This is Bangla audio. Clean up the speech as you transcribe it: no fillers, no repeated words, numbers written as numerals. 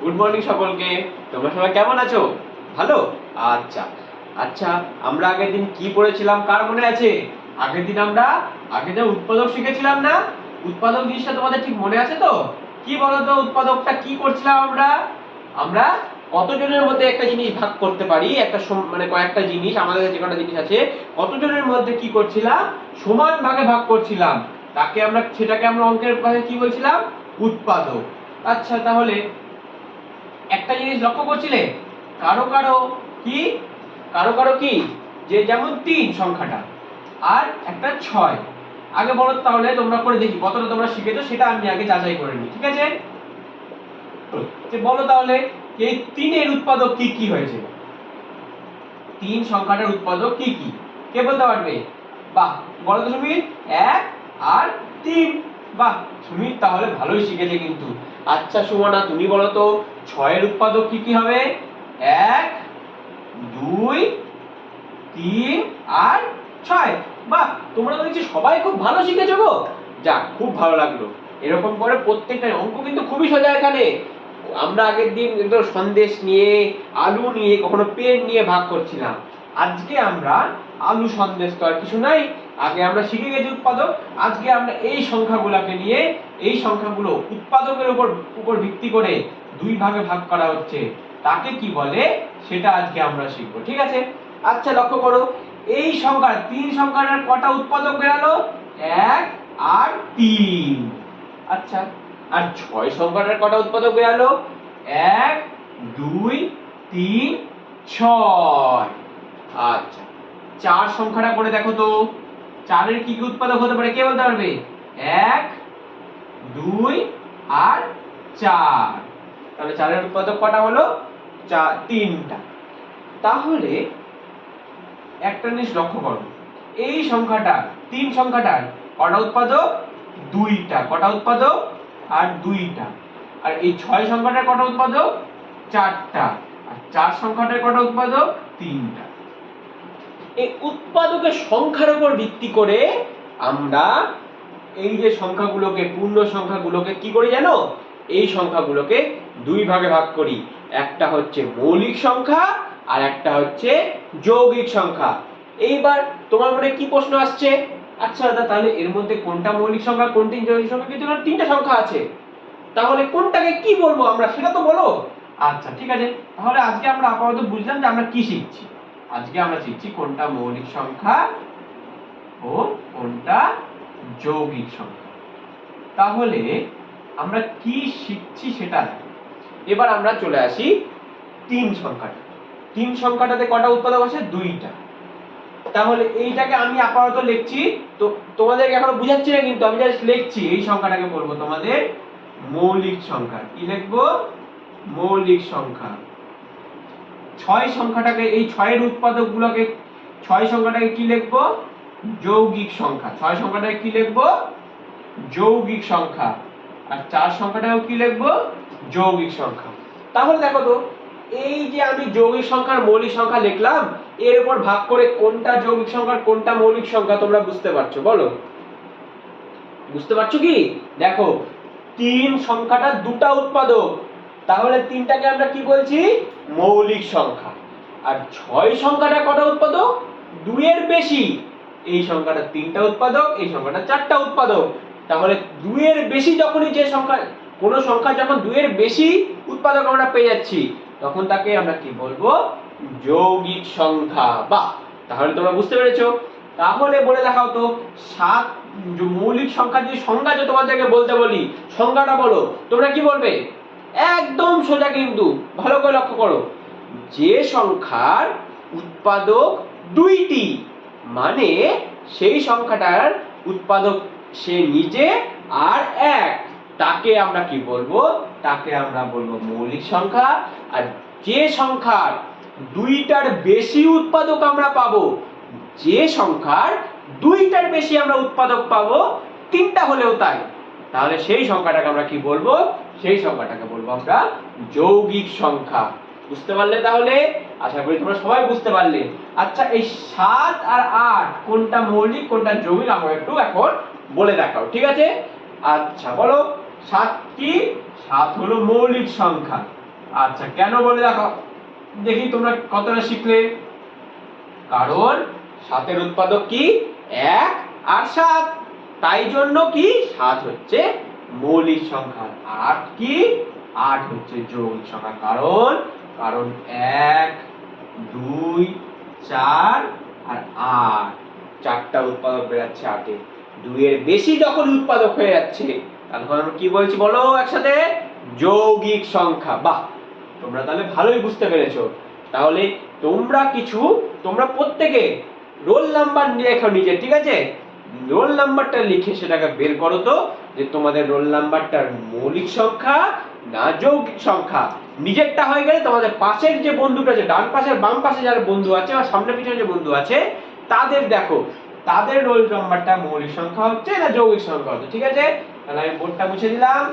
গুড মর্নিং সকলকে। তোমরা সবাই কেমন আছো? ভালো? আচ্ছা আচ্ছা, আমরা আগের দিন কি পড়েছিলাম কার মনে আছে? আগের দিন আমরা যা উৎপাদক শিখেছিলাম না, উৎপাদক জিনিসটা তোমাদের ঠিক মনে আছে তো? কি বলতো, উৎপাদকটা কি করছিলাম আমরা? আমরা কতজনের মধ্যে একটা জিনিস ভাগ করতে পারি, একটা মানে কয়েকটা জিনিস, আমাদের কাছে যে কটা জিনিস আছে কতজনের মধ্যে কি করছিলাম, সমান ভাগে ভাগ করছিলাম। সেটাকে আমরা অঙ্কের ভাষায় কি বলছিলাম? উৎপাদক। আচ্ছা, তাহলে একটা জিনিস লক্ষ্য করছিলে, কারো কারো কি কি যে যেমন 3 সংখ্যাটা আর একটা 6। আগে বলো তাহলে, তোমরা করে দেখি কতটা তোমরা শিখেছো, সেটা আমি আগে যাচাই করে নিই, ঠিক আছে? যে বলো তাহলে, এই 3 এর উৎপাদক কি কি হয়েছে? 3 সংখ্যাটার উৎপাদক কি কি? কে বলতে পারবে? বাহ, বলো তো সুমিত। 1 আর 3। বাহ, সুমিত তাহলে ভালোই শিখেছে কিন্তু। আচ্ছা সুমনা, তুমি বলো তো 6 এর উৎপাদক কি কি হবে? 1 2 3 আর 6। বাহ, তোমরা তো দেখছি সবাই খুব ভালো শিখেছো গো। যাক, খুব ভালো লাগলো। এরকম করে প্রত্যেকটা অঙ্ক কিন্তু খুবই সোজা। এখানে আমরা আগের দিন কিন্তু সন্দেশ নিয়ে, আলু নিয়ে, কখনো পেন নিয়ে ভাগ করছিলাম। আজকে আমরা আলু সন্দেশ তো আর কিছু নাই, আগে আমরা শিখে গেছি উৎপাদক। আজকে আমরা এই সংখ্যাগুলোকে নিয়ে, এই সংখ্যাগুলো উৎপাদকের উপর ভিত্তি করে দুই ভাগে ভাগ করা হচ্ছে, তাকে কি বলে সেটা আজকে আমরা শিখবো, ঠিক আছে? আচ্ছা লক্ষ্য করো, এই সংখ্যা 3 সংখ্যাটার কটা উৎপাদক বেরালো? 1 আর 3। আচ্ছা, আর 6 সংখ্যাটার কটা উৎপাদক বেরালো? 1 2 3 6। আচ্ছা, 4 সংখ্যাটা করে দেখো তো, 4 এর কি কি উৎপাদক হতে পারে, কে বলতে পারবে? 1 2 আর 4। তাহলে 4 এর উৎপাদক কটা হলো? 3টা। তাহলে একটা জিনিস লক্ষ্য করো, এই সংখ্যাটা 3 সংখ্যাটার কটা উৎপাদক? 2টা। কটা উৎপাদক? আর 2টা। আর এই 6 সংখ্যাটার কটা উৎপাদক? 4টা। আর 4 সংখ্যাটার কটা উৎপাদক? 3টা। এই উৎপাদকের সংখ্যার উপর ভিত্তি করে আমরা এই যে সংখ্যাগুলোকে, পূর্ণ সংখ্যাগুলোকে কি করি জানো? এই সংখ্যাগুলোকে দুই ভাগে ভাগ করি। একটা হচ্ছে মৌলিক সংখ্যা আর একটা হচ্ছে যৌগিক সংখ্যা। এইবার তোমার মনে কি প্রশ্ন আসছে? আচ্ছা দাদা, তাহলে এর মধ্যে কোনটা মৌলিক সংখ্যা, কোনটি যৌগিক সংখ্যা? কিন্তু এখানে 3টা সংখ্যা আছে, তাহলে কোনটাকে কি বলবো আমরা, সেটা তো বলো। আচ্ছা ঠিক আছে, তাহলে আজকে আমরা আপাতত বুঝলাম যে আমরা কি শিখছি। আজকে আমরা শিখছি কোনটা মৌলিক সংখ্যা ও কোনটা যৌগিক সংখ্যা। তাহলে আমরা কি শিখছি সেটা দেখো। এবার আমরা চলে আসি 3 সংখ্যাটা। 3 সংখ্যাটাতে কটা উৎপাদক আছে? 2টা। তাহলে এইটাকে আমি আপাতত লিখছি, তো তোমাদেরকে এখনো বুঝাচ্ছি না, কিন্তু আমি জাস্ট লিখছি। এই সংখ্যাটাকে বলবো তোমাদের মৌলিক সংখ্যা। কি লিখবো? মৌলিক সংখ্যা। 6 সংখ্যাটাকে, এই 6 এর উৎপাদকগুলোকে, 6 সংখ্যাটাকে কি লিখবো? যৌগিক সংখ্যা। 6 সংখ্যাটাকে কি লিখবো? যৌগিক সংখ্যা। আর 4 সংখ্যাটাও কি লিখবো? যৌগিক সংখ্যা। তাহলে দেখো তো, এই যে আমি যৌগিক সংখ্যার মৌলিক সংখ্যা লিখলাম, এর উপর ভাগ করে কোনটা যৌগিক সংখ্যা কোনটা মৌলিক সংখ্যা তোমরা বুঝতে পারছো? বলো, বুঝতে পারছো কি? দেখো, 3 সংখ্যাটা 2টা উৎপাদক, তাহলে 3টাকে আমরা কি বলছি? মৌলিক সংখ্যা। আর 6 সংখ্যাটা কটা উৎপাদক? 2 এর বেশি। এই সংখ্যাটা 3টা উৎপাদক, এই সংখ্যাটা 4টা উৎপাদক। তাহলে 2 এর বেশি যখনই, যে সংখ্যা, কোন সংখ্যা যখন 2 এর বেশি উৎপাদক আমরা পেয়ে যাচ্ছি, তখন তাকে আমরা কি বলবো? যৌগিক সংখ্যা। বাহ, তাহলে তোমরা বুঝতে পেরেছো। তাহলে বলে দেখাও তো, 7 মৌলিক সংখ্যা যদি সংজ্ঞা যে তোমাদেরকে বলতে বলি, সংজ্ঞাটা বলো, তোমরা কি বলবে? একদম সোজা কিন্তু, ভালো করে লক্ষ্য করো। যে সংখ্যার উৎপাদক 2টি, মানে সেই সংখ্যাটার উৎপাদক সে নিজে আর 1, তাকে আমরা কি বলবো? তাকে আমরা বলবো মৌলিক সংখ্যা। আর যে সংখ্যার 2টার বেশি উৎপাদক আমরা পাবো, যে সংখ্যার 2টার বেশি আমরা উৎপাদক পাবো, 3টা হলেও তাই, তাহলে সেই সংখ্যাটাকে আমরা কি বলবো? সেই সংখ্যাটাকে বলবো আমরা যৌগিক সংখ্যা। বুঝতে পারলে তাহলে? আশা করি তোমরা সবাই বুঝতে পারলে। আচ্ছা, এই 7 আর 8 কোনটা মৌলিক কোনটা যৌগিক আমাকে একটু এখন বলে দেখাও, ঠিক আছে? আচ্ছা বলো, 7 কি? 7 হলো মৌলিক সংখ্যা। আচ্ছা কেন বলে দেখো, দেখি তোমরা কতটা শিখলে। কারণ 7 এর উৎপাদক কি 1 আর 7, তাই জন্য কি 7 হচ্ছে মৌলিক সংখ্যা, 8 কি 8 হচ্ছে যৌগিক সংখ্যা। কারণ কারণ 1 2 4 আর 8, 4টা উৎপাদক বেরাচ্ছে 8 এ। 2 এর বেশি যখন উৎপাদক হয়ে যাচ্ছে তখন আমরা কি বলছি বলো একসাথে, যৌগিক সংখ্যা। বাহ, তোমরা তাহলে ভালোই বুঝতে পেরেছো। তাহলে তোমরা প্রত্যেকে রোল নাম্বার লেখো নিজে, ঠিক আছে? রোল নাম্বারটা লিখে সেটাকে বের করো তো, যে তোমাদের রোল নাম্বারটার মৌলিক সংখ্যা না যৌগিক সংখ্যা। নিজেরটা হয়ে গেলে তোমাদের পাশের যে বন্ধুটা আছে, ডান পাশের বাম পাশে যারা বন্ধু আছে আর সামনে পিছনে যে বন্ধু আছে তাদের দেখো, তাদের রোল নাম্বারটা মৌলিক সংখ্যা হচ্ছে না যৌগিক সংখ্যা হচ্ছে, ঠিক আছে? তাহলে আমি বোর্ডটা মুছে দিলাম।